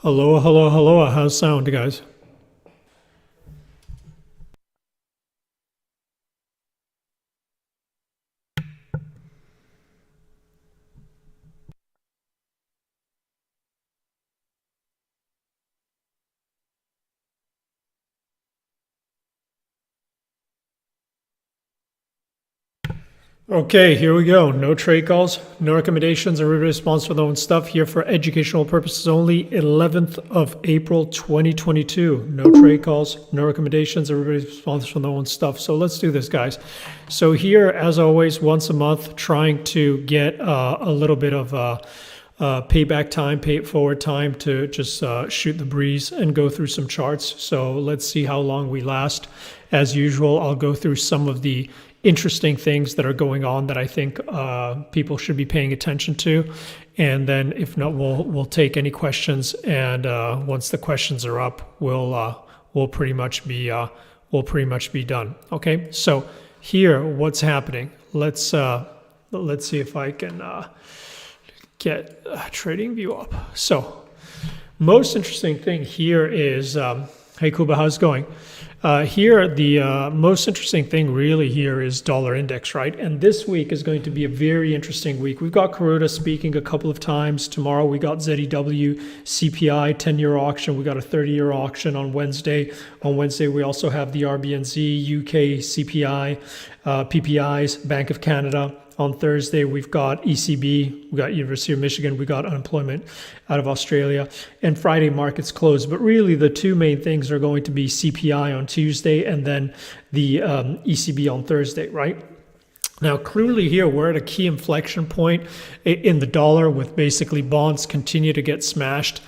Hello, hello, hello. How's sound, guys? Okay, here we go. No trade calls, no recommendations. Everybody sponsor their own stuff here for educational purposes only. 11th of April, 2022. No trade calls, no recommendations. Everybody sponsor their own stuff. So let's do this, guys. So here, as always, once a month, trying to get a little bit of payback time, pay it forward time to just shoot the breeze and go through some charts. So let's see how long we last. As usual, I'll go through some of the interesting things that are going on that I think people should be paying attention to, and then if not, we'll take any questions. And once the questions are up, we'll pretty much be done. Okay, so here, what's happening? Let's see if I can get trading view up. So most interesting thing here is hey Kuba, how's it going? Here, the most interesting thing really here is dollar index, right? And this week is going to be a very interesting week. We've got Kuroda speaking a couple of times. Tomorrow we got ZEW, CPI, 10-year auction. We got a 30-year auction on Wednesday. On Wednesday, we also have the RBNZ, UK CPI, PPIs, Bank of Canada. On Thursday, we've got ECB, we got University of Michigan, we got unemployment out of Australia, and Friday markets closed. But really, the two main things are going to be CPI on Tuesday and then the ECB on Thursday, right? Now, clearly here, we're at a key inflection point in the dollar with basically bonds continue to get smashed.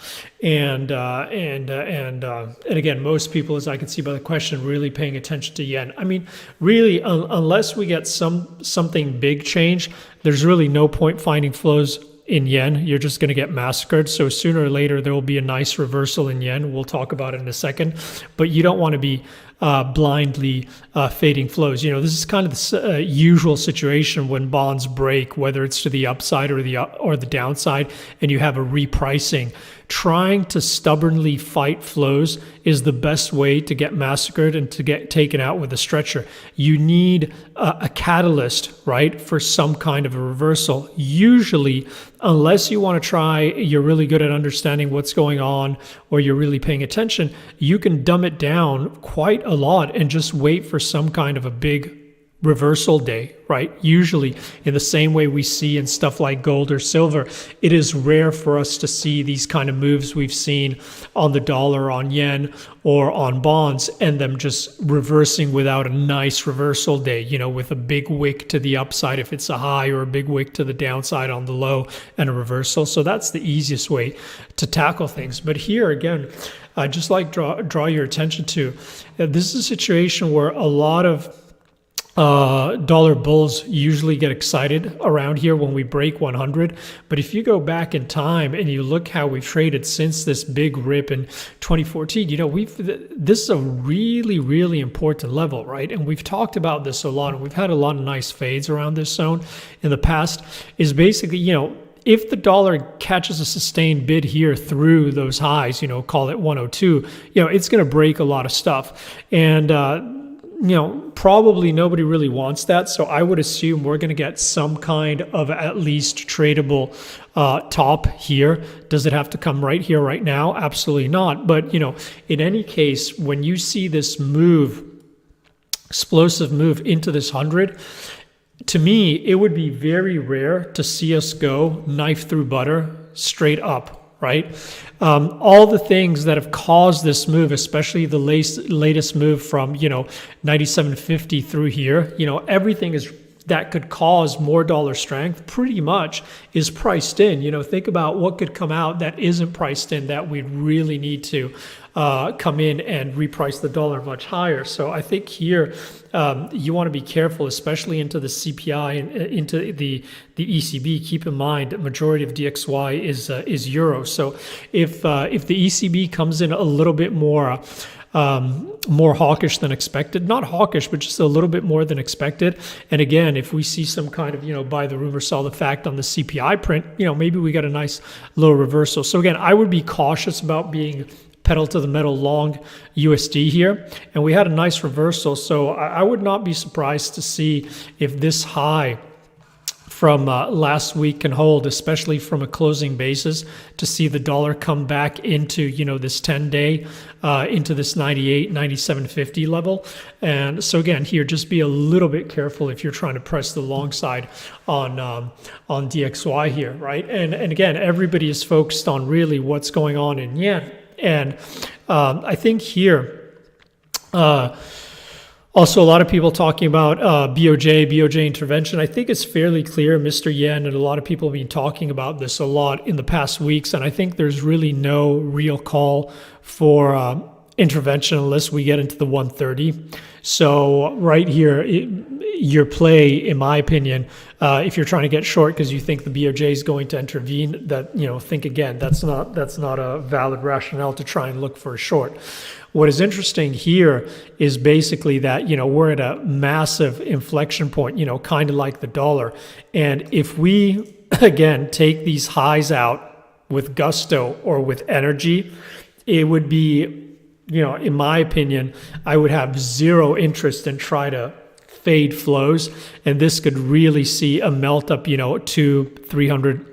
And again, most people, as I can see by the question, really paying attention to yen. I mean, really, unless we get something big change, there's really no point finding flows in yen. You're just going to get massacred. So sooner or later, there will be a nice reversal in yen. We'll talk about it in a second. But you don't want to be blindly fading flows. You know, this is kind of the usual situation when bonds break, whether it's to the upside or the downside, and you have a repricing. Trying to stubbornly fight flows is the best way to get massacred and to get taken out with a stretcher. You need a catalyst, right, for some kind of a reversal. Usually, unless you want to try, you're really good at understanding what's going on or you're really paying attention, you can dumb it down quite a lot and just wait for some kind of a big reversal day, right? Usually in the same way we see in stuff like gold or silver, it is rare for us to see these kind of moves we've seen on the dollar, on yen, or on bonds, and them just reversing without a nice reversal day, you know, with a big wick to the upside if it's a high or a big wick to the downside on the low and a reversal. So that's the easiest way to tackle things. But here again, I just like draw your attention to, this is a situation where a lot of dollar bulls usually get excited around here when we break 100. But if you go back in time and you look how we've traded since this big rip in 2014, you know, this is a really, really important level, right? And we've talked about this a lot, and we've had a lot of nice fades around this zone in the past, is basically, you know, if the dollar catches a sustained bid here through those highs, you know, call it 102, you know, it's going to break a lot of stuff. And, you know, probably nobody really wants that. So I would assume we're going to get some kind of at least tradable top here. Does it have to come right here, right now? Absolutely not. But, you know, in any case, when you see this move, explosive move into this 100, to me, it would be very rare to see us go knife through butter straight up. Right? All the things that have caused this move, especially the latest move from, you know, 97.50 through here, you know, everything is that could cause more dollar strength pretty much is priced in. You know, think about what could come out that isn't priced in that we really need to come in and reprice the dollar much higher. So I think here you want to be careful, especially into the CPI and into the ECB. Keep in mind, the majority of DXY is euro. So if the ECB comes in a little bit more more hawkish than expected. Not hawkish, but just a little bit more than expected. And again, if we see some kind of, buy the rumor, sell the fact on the CPI print, maybe we got a nice little reversal. So again, I would be cautious about being pedal to the metal long USD here. And we had a nice reversal. So I would not be surprised to see if this high from last week can hold, especially from a closing basis, to see the dollar come back into, this 10-day, into this 98, 97.50 level. And so again, here, just be a little bit careful if you're trying to press the long side on DXY here, right? And again, everybody is focused on really what's going on in yen. And I think here, also, a lot of people talking about BOJ intervention. I think it's fairly clear, Mr. Yen, and a lot of people have been talking about this a lot in the past weeks. And I think there's really no real call for intervention unless we get into the 130. So right here, your play, in my opinion, if you're trying to get short because you think the BOJ is going to intervene, that think again. That's not a valid rationale to try and look for a short. What is interesting here is basically that, we're at a massive inflection point, kind of like the dollar. And if we, again, take these highs out with gusto or with energy, it would be, in my opinion, I would have zero interest in try to fade flows. And this could really see a melt up, 200-300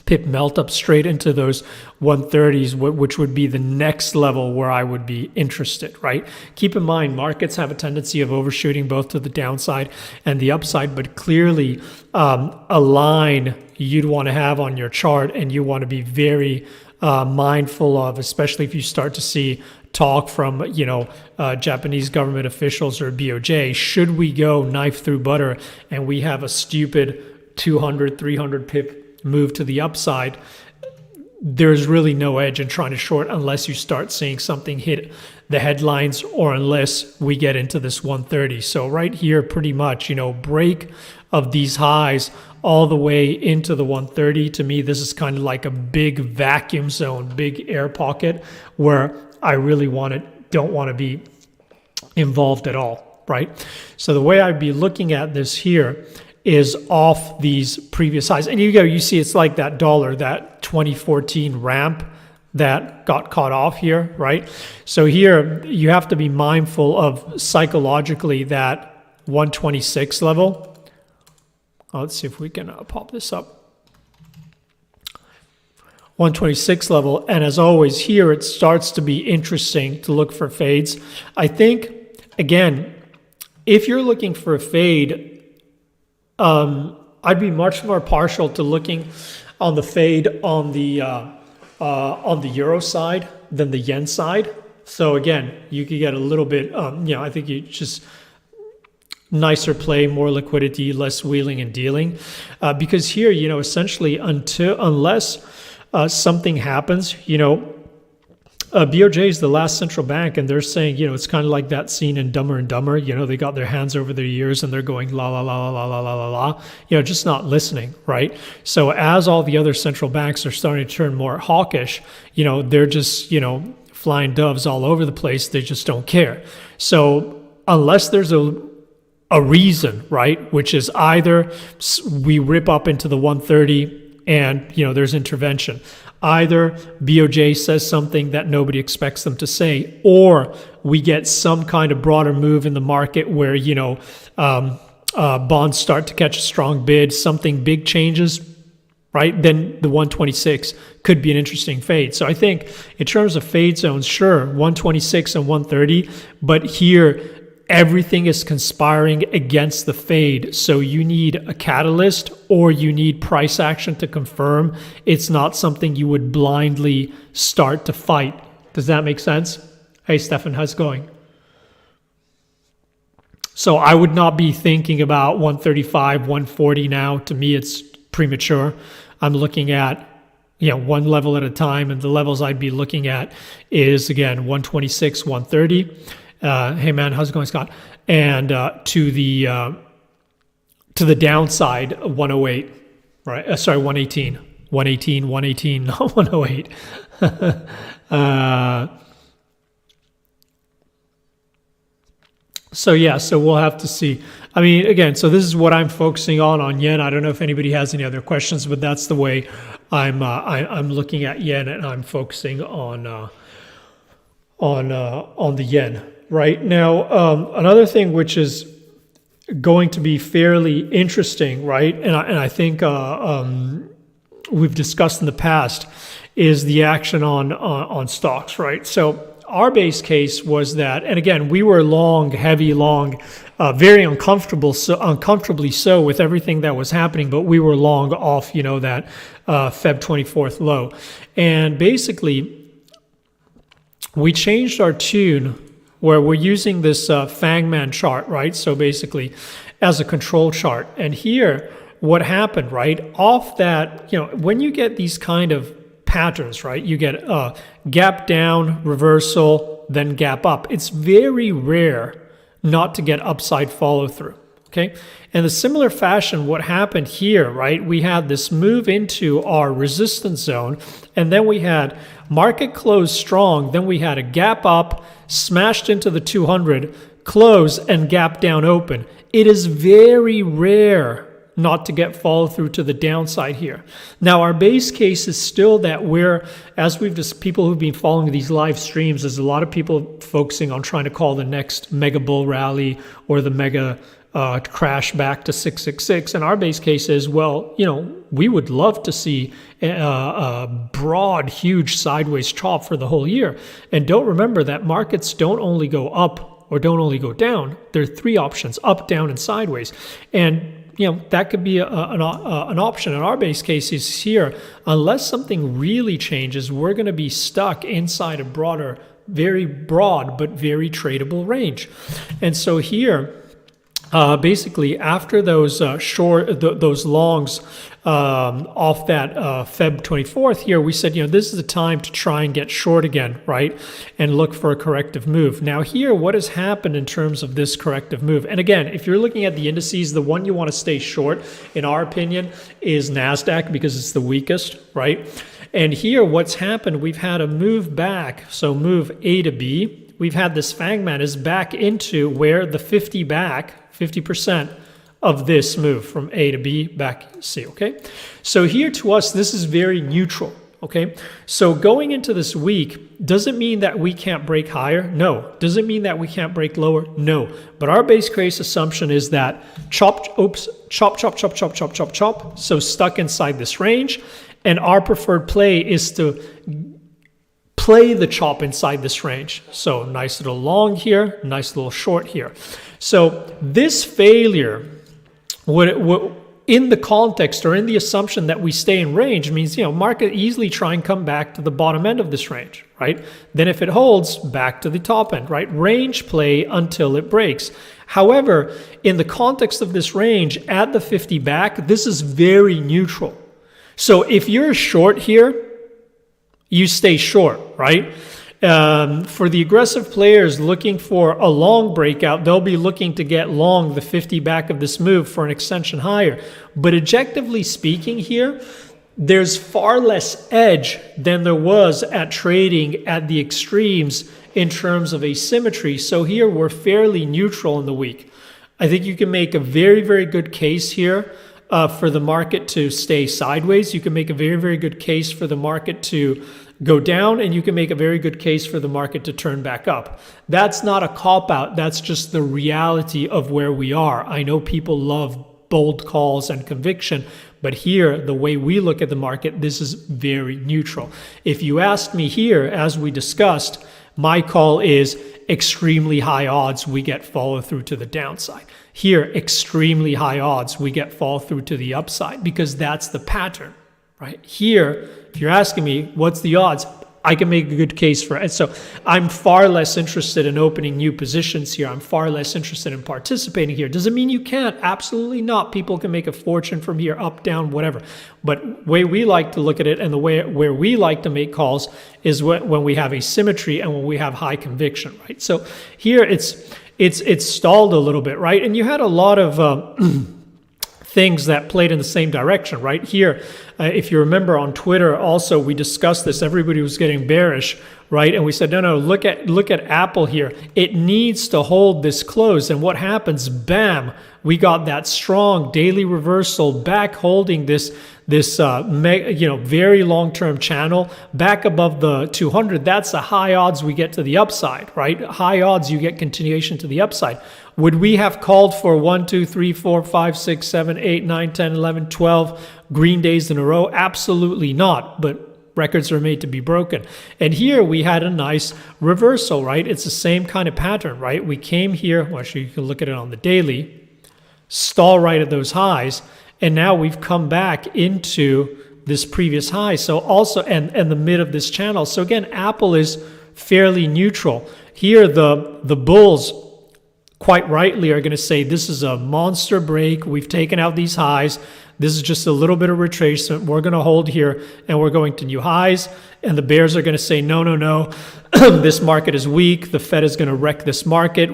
pip melt up straight into those 130s, which would be the next level where I would be interested, right? Keep in mind, markets have a tendency of overshooting both to the downside and the upside, but clearly a line you'd want to have on your chart and you want to be very mindful of, especially if you start to see talk from, Japanese government officials or BOJ. Should we go knife through butter and we have a stupid 200, 300 pip move to the upside, there's really no edge in trying to short unless you start seeing something hit the headlines or unless we get into this 130. So right here, pretty much, break of these highs all the way into the 130. To me, this is kind of like a big vacuum zone, big air pocket where I really don't want to be involved at all, right? So the way I'd be looking at this here is off these previous highs. And you see it's like that dollar, that 2014 ramp that got caught off here, right? So here you have to be mindful of psychologically that 126 level. Let's see if we can pop this up. 126 level. And as always, here it starts to be interesting to look for fades. I think, again, if you're looking for a fade, I'd be much more partial to looking on the fade on the euro side than the yen side. So again, you could get a little bit, I think you just nicer play, more liquidity, less wheeling and dealing, because here, essentially unless something happens, BOJ is the last central bank, and they're saying, it's kind of like that scene in Dumber and Dumber. They got their hands over their ears and they're going la la la la la la la la, just not listening, right? So as all the other central banks are starting to turn more hawkish, they're just, flying doves all over the place. They just don't care. So unless there's a reason, right, which is either we rip up into the 130 and, there's intervention. Either BOJ says something that nobody expects them to say, or we get some kind of broader move in the market where, bonds start to catch a strong bid, something big changes, right? Then the 126 could be an interesting fade. So I think in terms of fade zones, sure, 126 and 130, but here, everything is conspiring against the fade. So you need a catalyst or you need price action to confirm. It's not something you would blindly start to fight. Does that make sense? Hey, Stefan, how's it going? So I would not be thinking about 135, 140 now. To me, it's premature. I'm looking at one level at a time, and the levels I'd be looking at is, again, 126, 130. Hey man, how's it going, Scott? And to the downside, 108, right? 118, 118, not 108. So yeah, so we'll have to see. I mean, again, so this is what I'm focusing on yen. I don't know if anybody has any other questions, but that's the way I'm looking at yen, and I'm focusing on the yen right now. Another thing which is going to be fairly interesting, right? And I think we've discussed in the past is the action on stocks, right? So our base case was that, and again, we were long, heavy long, very uncomfortably so with everything that was happening, but we were long off, that Feb 24th low. And basically, we changed our tune where we're using this Fangman chart, right? So basically, as a control chart. And here, what happened, right? Off that, when you get these kind of patterns, right? You get gap down, reversal, then gap up. It's very rare not to get upside follow through. Okay. In a similar fashion, what happened here, right? We had this move into our resistance zone, and then we had market close strong. Then we had a gap up, smashed into the 200, close, and gap down open. It is very rare not to get follow through to the downside here. Now, our base case is still that as we've just, people who've been following these live streams, there's a lot of people focusing on trying to call the next mega bull rally or the mega crash back to 666. And our base case is, well, we would love to see a broad, huge sideways chop for the whole year. And don't remember that markets don't only go up or don't only go down. There are three options: up, down, and sideways. And that could be an option. And our base case is here, unless something really changes, we're going to be stuck inside a very broad, but very tradable range. And so here, basically, after those those longs off that Feb 24th here, we said, this is the time to try and get short again, right? And look for a corrective move. Now here, what has happened in terms of this corrective move? And again, if you're looking at the indices, the one you want to stay short, in our opinion, is NASDAQ because it's the weakest, right? And here, what's happened, we've had a move back. So move A to B. We've had this Fangman is back into where the 50% of this move from A to B back C, okay? So here to us, this is very neutral, okay? So going into this week, does it mean that we can't break higher? No. Does it mean that we can't break lower? No. But our base case assumption is that chop, chop, chop, chop, chop, chop. So stuck inside this range. And our preferred play is to play the chop inside this range. So nice little long here, nice little short here. So this failure would in the context or in the assumption that we stay in range means, market easily try and come back to the bottom end of this range, right? Then if it holds, back to the top end, right? Range play until it breaks. However, in the context of this range at the 50 back, this is very neutral. So if you're short here, you stay short, right? For the aggressive players looking for a long breakout, they'll be looking to get long the 50 back of this move for an extension higher. But objectively speaking here, there's far less edge than there was at trading at the extremes in terms of asymmetry. So here we're fairly neutral in the week. I think you can make a very, very good case here for the market to stay sideways. You can make a very, very good case for the market to go down, and you can make a very good case for the market to turn back up. That's not a cop-out. That's just the reality of where we are. I know people love bold calls and conviction, but here, the way we look at the market, this is very neutral. If you asked me here, as we discussed, my call is extremely high odds we get follow through to the downside. Here, extremely high odds we get follow through to the upside, because that's the pattern, right? Here, if you're asking me what's the odds, I can make a good case for it. So I'm far less interested in opening new positions here. I'm far less interested in participating here. Does it mean you can't? Absolutely not. People can make a fortune from here, up, down, whatever. But the way we like to look at it, and the way where we like to make calls, is when we have asymmetry and when we have high conviction, right? So here it's stalled a little bit, right? And you had a lot of things that played in the same direction, right? Here, if you remember on Twitter also, we discussed this. Everybody was getting bearish right? And we said, no, look at Apple here. It needs to hold this close. And what happens? Bam, we got that strong daily reversal back holding this very long-term channel back above the 200. That's the high odds we get to the upside, right? High odds you get continuation to the upside. Would we have called for 1, 2, 3, 4, 5, 6, 7, 8, 9, 10, 11, 12 green days in a row? Absolutely not. But records are made to be broken. And here we had a nice reversal, right? It's the same kind of pattern, right? We came here, well, actually you can look at it on the daily, stall right at those highs, and now we've come back into this previous high. So also, and the mid of this channel. So again, Apple is fairly neutral. Here, the bulls quite rightly are going to say this is a monster break. We've taken out these highs. This is just a little bit of retracement. We're going to hold here and we're going to new highs. And the bears are going to say, no. This market is weak. The Fed is going to wreck this market.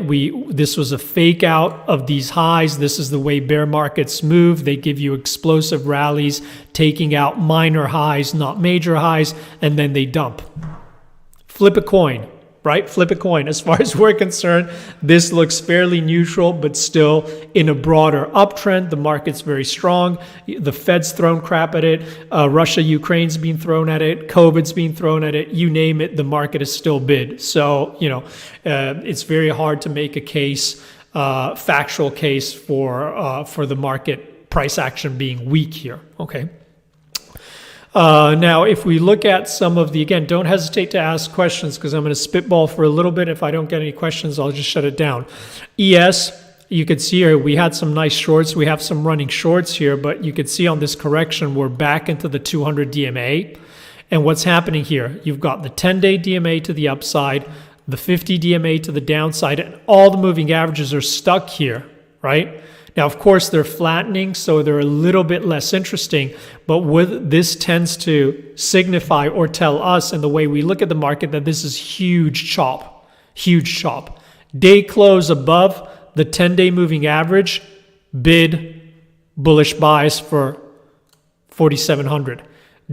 This was a fake out of these highs. This is the way bear markets move. They give you explosive rallies, taking out minor highs, not major highs, and then they dump. Flip a coin. Right? Flip a coin. As far as we're concerned, this looks fairly neutral, but still in a broader uptrend. The market's very strong. The Fed's thrown crap at it. Russia, Ukraine's being thrown at it. COVID's being thrown at it. You name it, the market is still bid. So, it's very hard to make a case, factual case for the market price action being weak here. Okay. Now, if we look at some of the, again, don't hesitate to ask questions because I'm going to spitball for a little bit. If I don't get any questions, I'll just shut it down. ES, you could see here, we had some nice shorts. We have some running shorts here, but you could see on this correction, we're back into the 200 DMA. And what's happening here? You've got the 10-day DMA to the upside, the 50 DMA to the downside, and all the moving averages are stuck here, right? Now, of course, they're flattening, so they're a little bit less interesting, but this tends to signify or tell us in the way we look at the market that this is huge chop. Day close above the 10-day moving average, bid, bullish bias for 4,700.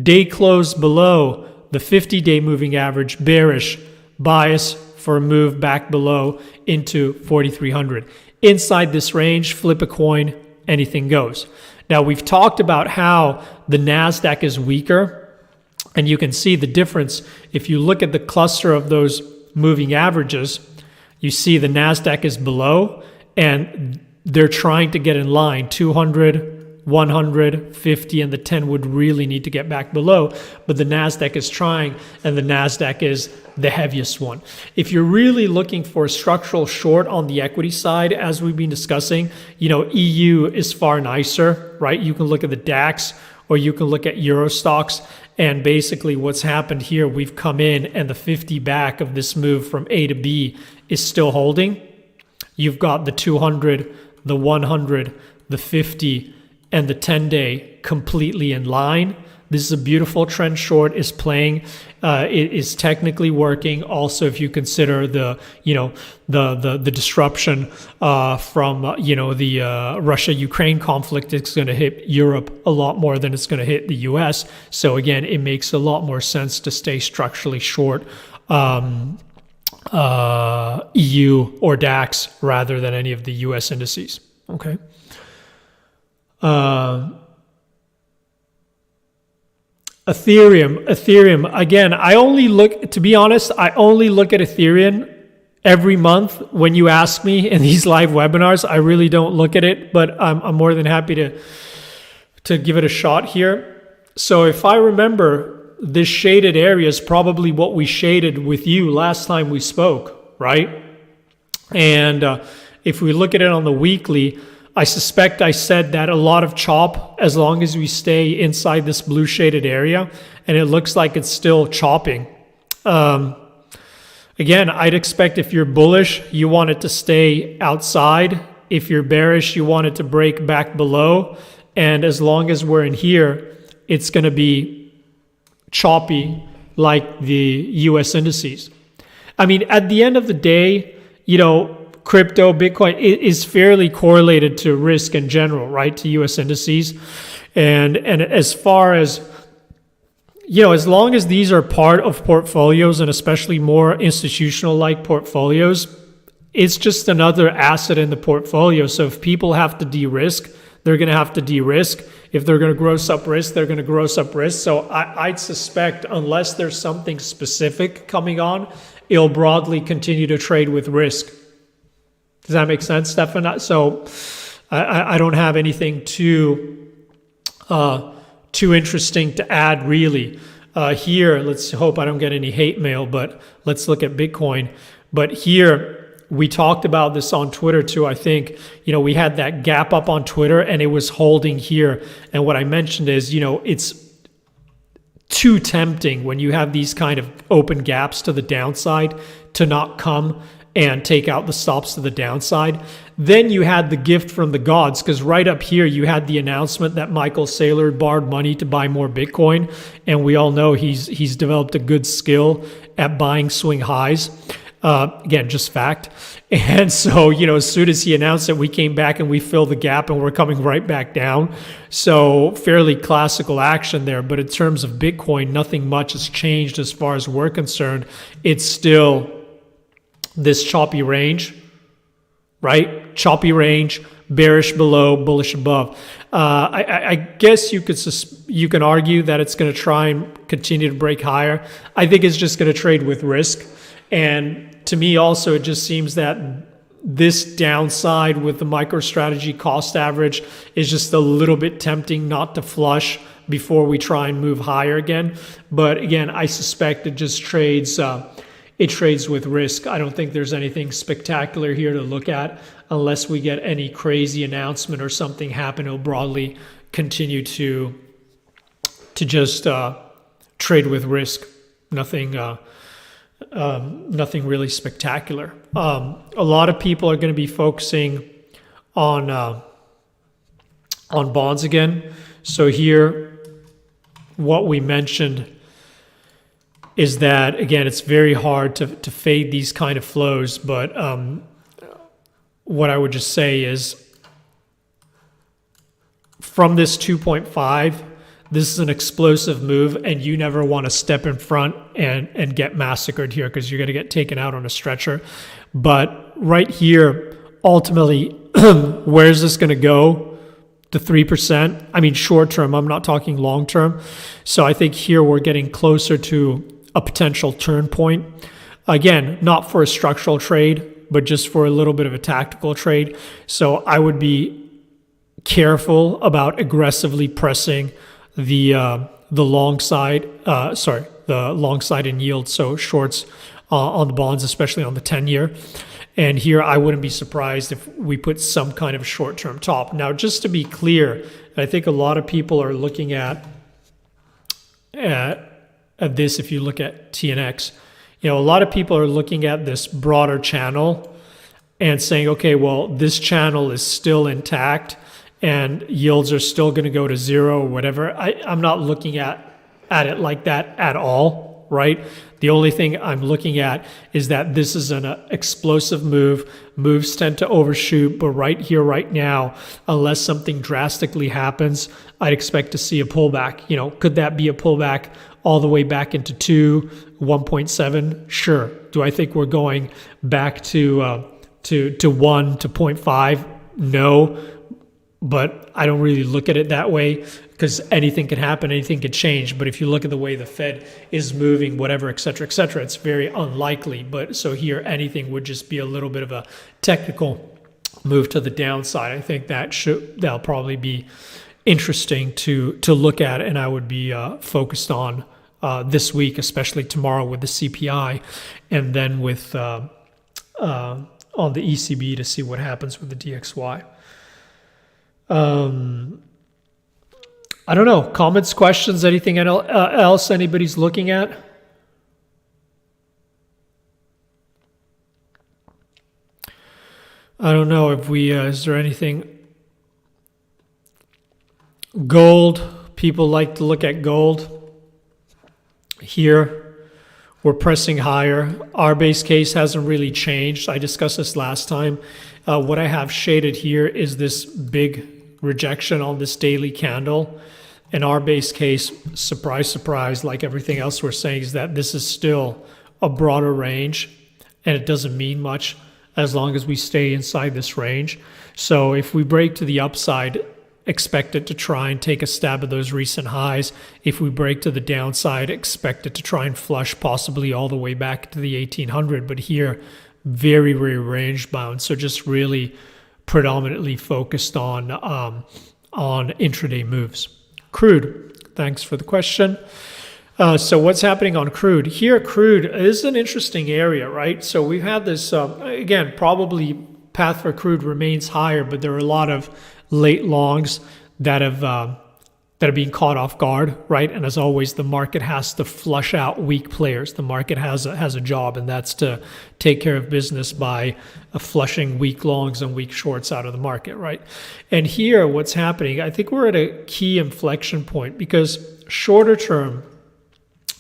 Day close below the 50-day moving average, bearish bias for a move back below into 4,300. Inside this range, flip a coin, anything goes. Now, we've talked about how the NASDAQ is weaker, and you can see the difference. If you look at the cluster of those moving averages, you see the NASDAQ is below, and they're trying to get in line. 200, 100, 50, and the 10 would really need to get back below, but the NASDAQ is trying, and the NASDAQ is the heaviest one. If you're really looking for a structural short on the equity side, as we've been discussing, EU is far nicer, right? You can look at the DAX or you can look at Euro stocks, and basically what's happened here, we've come in and the 50 back of this move from A to B is still holding. You've got the 200, the 100, the 50, and the 10-day completely in line. This is a beautiful trend short, is playing. It is technically working. Also, if you consider the disruption from the Russia-Ukraine conflict, it's going to hit Europe a lot more than it's going to hit the U.S. So again, it makes a lot more sense to stay structurally short EU or DAX rather than any of the U.S. indices. Okay. Ethereum. Again, I only look at Ethereum every month when you ask me in these live webinars. I really don't look at it, but I'm more than happy to give it a shot here. So if I remember, this shaded area is probably what we shaded with you last time we spoke, right? And if we look at it on the weekly, I suspect I said that a lot of chop as long as we stay inside this blue shaded area, and it looks like it's still chopping. Again, I'd expect if you're bullish, you want it to stay outside. If you're bearish, you want it to break back below. And as long as we're in here, it's going to be choppy like the US indices. I mean, at the end of the day, crypto, Bitcoin is fairly correlated to risk in general, right? To US indices. And as far as as long as these are part of portfolios, and especially more institutional like portfolios, it's just another asset in the portfolio. So if people have to de-risk, they're going to have to de-risk. If they're going to gross up risk, they're going to gross up risk. So I'd suspect, unless there's something specific coming on, it'll broadly continue to trade with risk. Does that make sense, Stefan? So I don't have anything too interesting to add, really. Here, let's hope I don't get any hate mail, but let's look at Bitcoin. But here, we talked about this on Twitter too. I think, we had that gap up on Twitter and it was holding here. And what I mentioned is, it's too tempting when you have these kind of open gaps to the downside to not come and take out the stops to the downside. Then you had the gift from the gods, because right up here you had the announcement that Michael Saylor borrowed money to buy more Bitcoin. And we all know he's developed a good skill at buying swing highs. Again, just fact. And so, as soon as he announced it, we came back and we filled the gap and we're coming right back down. So fairly classical action there. But in terms of Bitcoin, nothing much has changed as far as we're concerned. It's still this choppy range, right? Choppy range, bearish below, bullish above. I guess you can argue that it's going to try and continue to break higher. I think it's just going to trade with risk. And to me also, it just seems that this downside with the MicroStrategy cost average is just a little bit tempting not to flush before we try and move higher again. But again, I suspect it just trades with risk. I don't think there's anything spectacular here to look at unless we get any crazy announcement or something happen. It'll broadly continue to just trade with risk. Nothing really spectacular. A lot of people are going to be focusing on bonds again. So here, what we mentioned is that, again, it's very hard to fade these kind of flows. But what I would just say is, from this 2.5, this is an explosive move, and you never want to step in front and get massacred here, because you're going to get taken out on a stretcher. But right here, ultimately, where is this going to go? To 3%? I mean, short term, I'm not talking long term. So I think here we're getting closer to a potential turn point. Again, not for a structural trade, but just for a little bit of a tactical trade. So I would be careful about aggressively pressing the long side, the long side in yield, so shorts on the bonds, especially on the 10-year. And here I wouldn't be surprised if we put some kind of short-term top. Now, just to be clear, I think a lot of people are looking at this. If you look at TNX, a lot of people are looking at this broader channel and saying, okay, well, this channel is still intact and yields are still going to go to zero or whatever. I'm not looking at it like that at all, right? The only thing I'm looking at is that this is an explosive move. Moves tend to overshoot, but right here, right now, unless something drastically happens, I'd expect to see a pullback. Could that be a pullback all the way back into 1.7? Sure. Do I think we're going back to 1 to 0.5? No. But I don't really look at it that way, because anything could happen, anything could change. But if you look at the way the Fed is moving, whatever, et cetera, it's very unlikely. But so here, anything would just be a little bit of a technical move to the downside. I think that'll probably be interesting to look at, and I would be focused on this week, especially tomorrow with the CPI, and then with on the ECB to see what happens with the DXY. I don't know. Comments, questions, anything else anybody's looking at? I don't know if is there anything? Gold. People like to look at gold. Here, we're pressing higher. Our base case hasn't really changed. I discussed this last time. What I have shaded here is this big rejection on this daily candle, And our base case, surprise, surprise, like everything else we're saying, is that this is still a broader range, and it doesn't mean much as long as we stay inside this range. So if we break to the upside, expect it to try and take a stab at those recent highs. If we break to the downside, expect it to try and flush possibly all the way back to the 1800. But here, very, very range bound. So just really predominantly focused on intraday moves. Crude, thanks for the question. So what's happening on crude? Here, crude is an interesting area, right? So we've had this, again, probably path for crude remains higher, but there are a lot of late longs that are being caught off guard, right? And as always, the market has to flush out weak players. The market has a job, and that's to take care of business by flushing weak longs and weak shorts out of the market, right? And here, what's happening, I think we're at a key inflection point, because shorter term,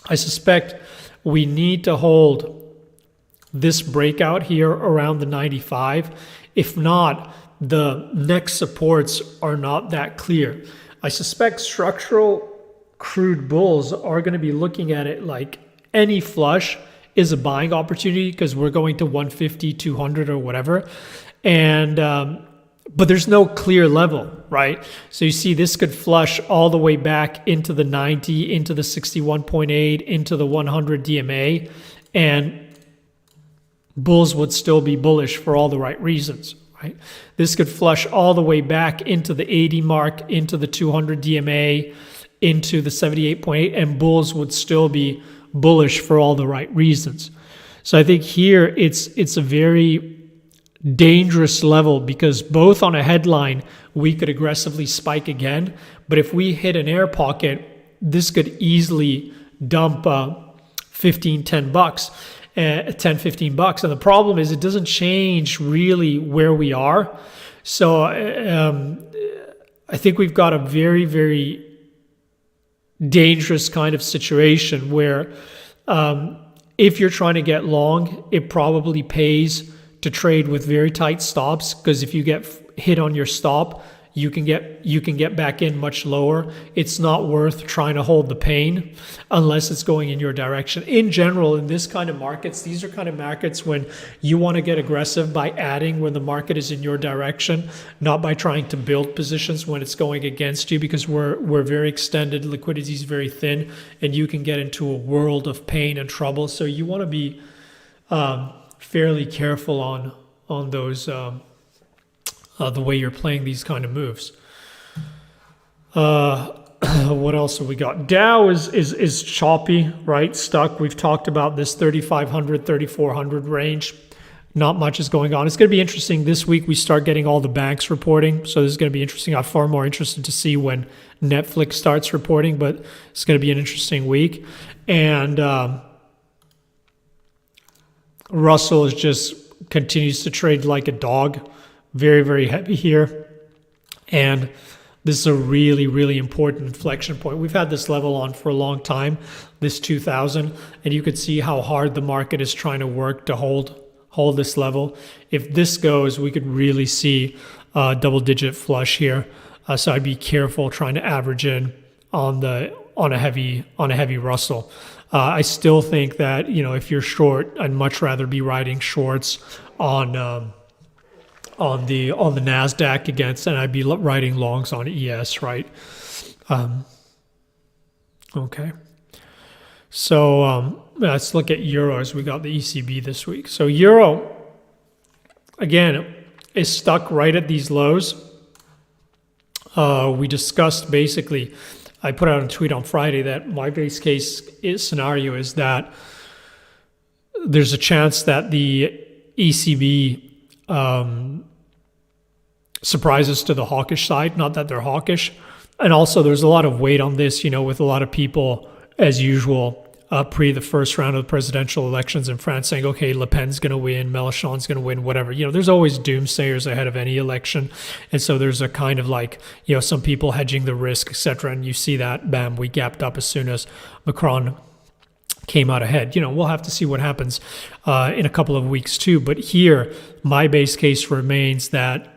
I suspect we need to hold this breakout here around the 95. If not, the next supports are not that clear. I suspect structural crude bulls are going to be looking at it like any flush is a buying opportunity, because we're going to 150, 200 or whatever. And but there's no clear level, right? So you see this could flush all the way back into the 90, into the 61.8, into the 100 DMA, and bulls would still be bullish for all the right reasons, right? This could flush all the way back into the 80 mark, into the 200 DMA, into the 78.8, and bulls would still be bullish for all the right reasons. So I think here it's a very dangerous level, because both on a headline, we could aggressively spike again. But if we hit an air pocket, this could easily dump 10 bucks. 10, 15 bucks. And the problem is it doesn't change really where we are. So I think we've got a very, very dangerous kind of situation where if you're trying to get long, it probably pays to trade with very tight stops, because if you get hit on your stop, you can get back in much lower. It's not worth trying to hold the pain unless it's going in your direction. In general, in this kind of markets, these are kind of markets when you want to get aggressive by adding when the market is in your direction, not by trying to build positions when it's going against you, because we're very extended, liquidity is very thin, and you can get into a world of pain and trouble. So you want to be fairly careful on those the way you're playing these kind of moves. What else have we got? Dow is choppy, right? Stuck. We've talked about this 3,500, 3,400 range. Not much is going on. It's going to be interesting. This week we start getting all the banks reporting. So this is going to be interesting. I'm far more interested to see when Netflix starts reporting, but it's going to be an interesting week. And Russell continues to trade like a dog. Very, very heavy here. And this is a really, really important inflection point. We've had this level on for a long time, this 2000, and you could see how hard the market is trying to work to hold this level. If this goes, we could really see a double-digit flush here. So I'd be careful trying to average in on a heavy Russell. I still think that, if you're short, I'd much rather be riding shorts on the NASDAQ against, and I'd be riding longs on ES, right? Okay. So let's look at euros. We got the ECB this week. So euro, again, is stuck right at these lows. We discussed basically, I put out a tweet on Friday that my base case scenario is that there's a chance that the ECB surprises to the hawkish side, not that they're hawkish. And also there's a lot of weight on this, with a lot of people, as usual, pre the first round of the presidential elections in France saying, okay, Le Pen's going to win, Mélenchon's going to win, whatever. There's always doomsayers ahead of any election. And so there's a kind of like, some people hedging the risk, etc. And you see that, bam, we gapped up as soon as Macron came out ahead. We'll have to see what happens in a couple of weeks too. But here, my base case remains that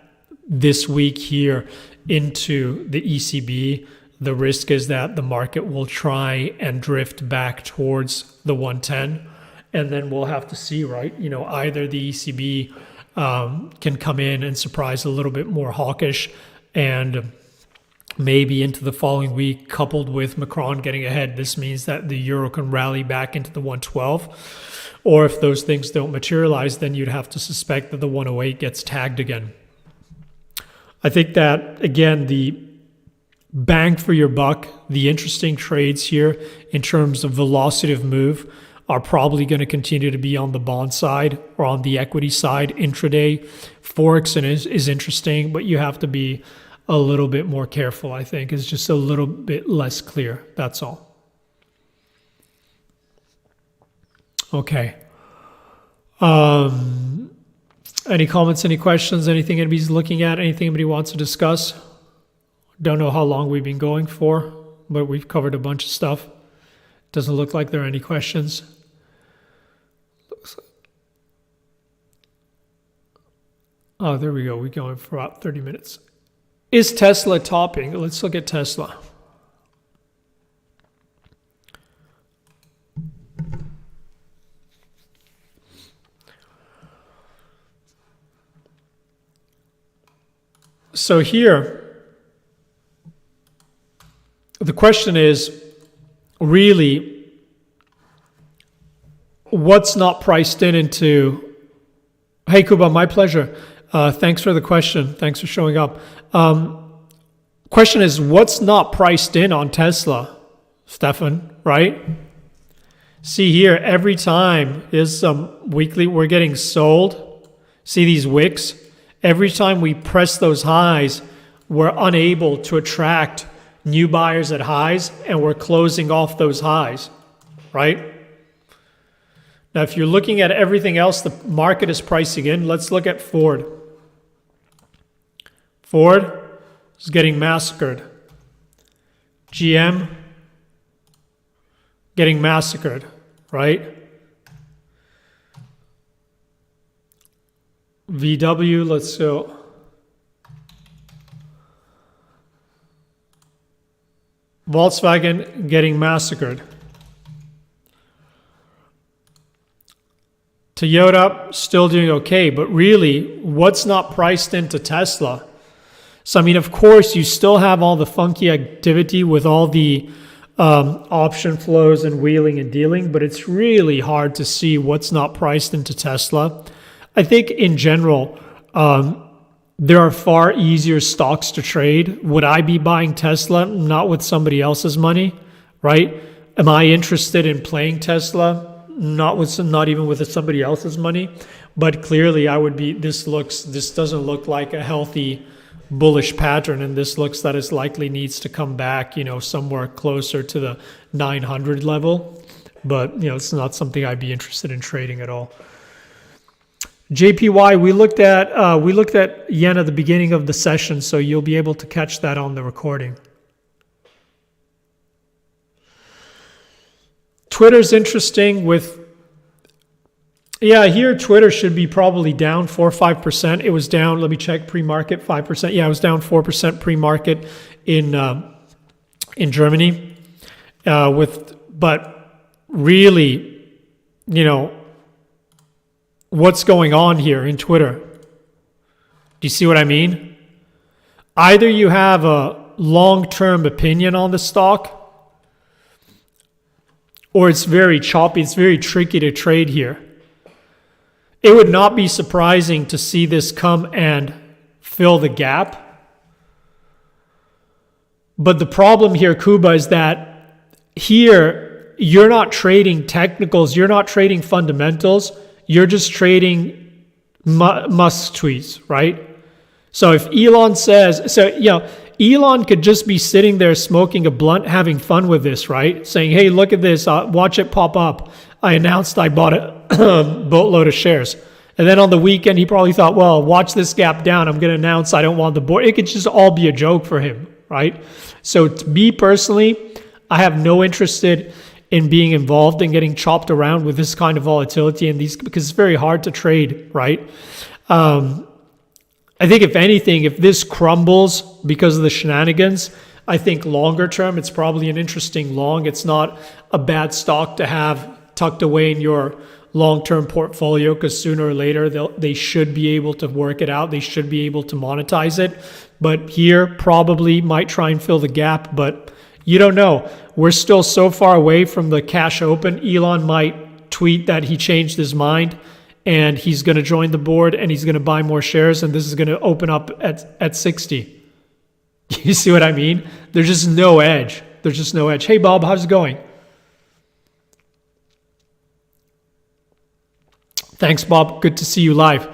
this week here into the ECB, the risk is that the market will try and drift back towards the 110. And then we'll have to see, right? Either the ECB can come in and surprise a little bit more hawkish, and maybe into the following week, coupled with Macron getting ahead, this means that the euro can rally back into the 112. Or if those things don't materialize, then you'd have to suspect that the 108 gets tagged again. I think that, again, the bang for your buck, the interesting trades here in terms of velocity of move are probably going to continue to be on the bond side or on the equity side intraday. Forex is interesting, but you have to be a little bit more careful, I think. It's just a little bit less clear. That's all. Okay. Any comments, any questions, anything anybody's looking at, anything anybody wants to discuss? Don't know how long we've been going for, but we've covered a bunch of stuff. Doesn't look like there are any questions. Oh, there we go. We're going for about 30 minutes. Is Tesla topping? Let's look at Tesla. So here, the question is really, what's not priced into... Hey, Kuba, my pleasure. Thanks for the question. Thanks for showing up. Question is, what's not priced in on Tesla, Stefan, right? See here, every time is some weekly, we're getting sold. See these wicks? Every time we press those highs, we're unable to attract new buyers at highs, and we're closing off those highs, right? Now, if you're looking at everything else the market is pricing in, let's look at Ford. Ford is getting massacred. GM getting massacred, right? VW, let's go. Volkswagen getting massacred. Toyota still doing okay, but really, what's not priced into Tesla? So, I mean, of course, you still have all the funky activity with all the option flows and wheeling and dealing, but it's really hard to see what's not priced into Tesla. I think in general, there are far easier stocks to trade. Would I be buying Tesla? Not with somebody else's money, right? Am I interested in playing Tesla? Not even with somebody else's money. But clearly I would be, this doesn't look like a healthy bullish pattern, and this looks that it likely needs to come back, somewhere closer to the 900 level. But, it's not something I'd be interested in trading at all. JPY, we looked at yen at the beginning of the session, so you'll be able to catch that on the recording. Twitter's interesting here Twitter should be probably down 4 or 5%. It was down, let me check, pre-market 5%. Yeah, it was down 4% pre-market in Germany. But really, what's going on here in Twitter? Do you see what I mean? Either you have a long-term opinion on the stock, or it's very choppy, it's very tricky to trade here. It would not be surprising to see this come and fill the gap. But the problem here, Kuba, is that here you're not trading technicals, you're not trading fundamentals, you're just trading Musk tweets, right? So if Elon says, Elon could just be sitting there smoking a blunt, having fun with this, right? Saying, hey, look at this, watch it pop up. I announced I bought a boatload of shares. And then on the weekend, he probably thought, well, watch this gap down. I'm going to announce I don't want the board. It could just all be a joke for him, right? So to me personally, I have no interest in being involved in getting chopped around with this kind of volatility and these, because it's very hard to trade, right? I think if anything, if this crumbles because of the shenanigans, I think longer term, it's probably an interesting long. It's not a bad stock to have tucked away in your long-term portfolio, because sooner or later they should be able to work it out. They should be able to monetize it. But here probably might try and fill the gap, but you don't know. We're still so far away from the cash open. Elon might tweet that he changed his mind and he's going to join the board and he's going to buy more shares, and this is going to open up at 60. You see what I mean? There's just no edge. There's just no edge. Hey, Bob, how's it going? Thanks, Bob. Good to see you live.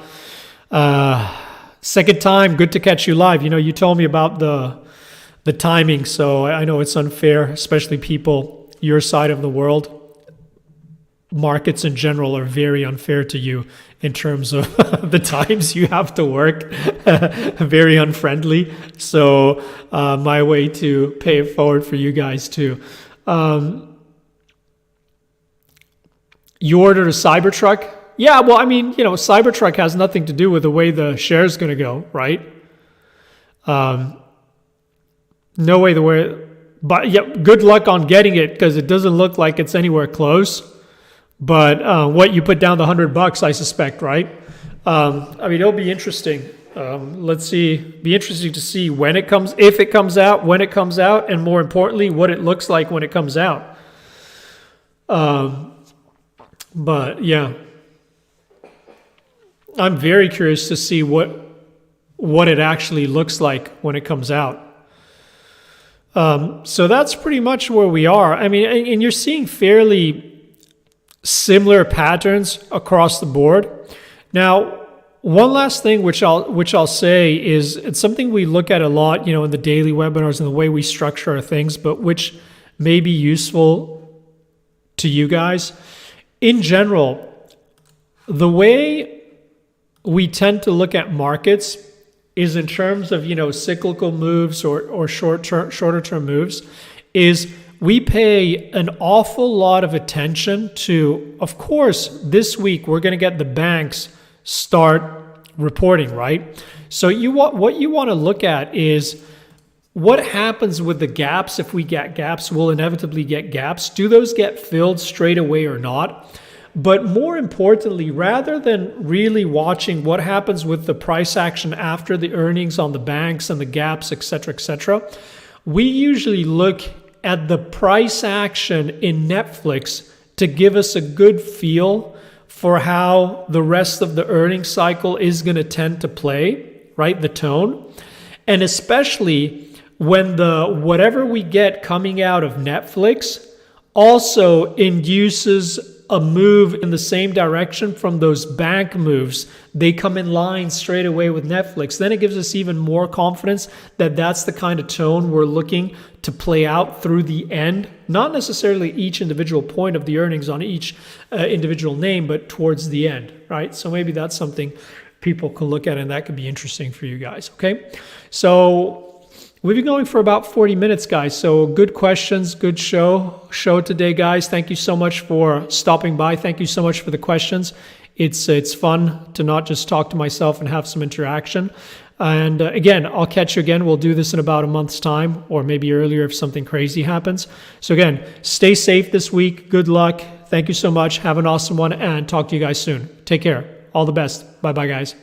Second time, good to catch you live. You know, you told me about the timing, so I know it's unfair, especially people your side of the world. Markets in general are very unfair to you in terms of the times you have to work, very unfriendly. So my way to pay it forward for you guys too. You ordered a Cybertruck? Yeah, well, I mean, you know, Cybertruck has nothing to do with the way the share is going to go, right? No way but yeah, good luck on getting it, because it doesn't look like it's anywhere close. But what you put down the $100, I suspect, right? I mean, it'll be interesting. Let's see. Be interesting to see when it comes, if it comes out, when it comes out, and more importantly, what it looks like when it comes out. But yeah, I'm very curious to see what it actually looks like when it comes out. So that's pretty much where we are. I mean, and you're seeing fairly similar patterns across the board. Now, one last thing which I'll say is, it's something we look at a lot, you know, in the daily webinars and the way we structure our things, but which may be useful to you guys. In general, the way we tend to look at markets is in terms of, you know, cyclical moves or shorter term moves, is we pay an awful lot of attention to, of course, this week we're going to get the banks start reporting, right? So what you want to look at is what happens with the gaps. If we get gaps, we'll inevitably get gaps. Do those get filled straight away or not? But more importantly, rather than really watching what happens with the price action after the earnings on the banks and the gaps, et cetera, we usually look at the price action in Netflix to give us a good feel for how the rest of the earnings cycle is going to tend to play, right? The tone. And especially when the whatever we get coming out of Netflix also induces a move in the same direction from those bank moves. They come in line straight away with Netflix. Then it gives us even more confidence that that's the kind of tone we're looking to play out through the end. Not necessarily each individual point of the earnings on each individual name, but towards the end, right? So maybe that's something people can look at, and that could be interesting for you guys, okay? So we've been going for about 40 minutes, guys. So good questions, good show today, guys. Thank you so much for stopping by. Thank you so much for the questions. It's fun to not just talk to myself and have some interaction. And again, I'll catch you again. We'll do this in about a month's time, or maybe earlier if something crazy happens. So again, stay safe this week. Good luck. Thank you so much. Have an awesome one, and talk to you guys soon. Take care. All the best. Bye-bye, guys.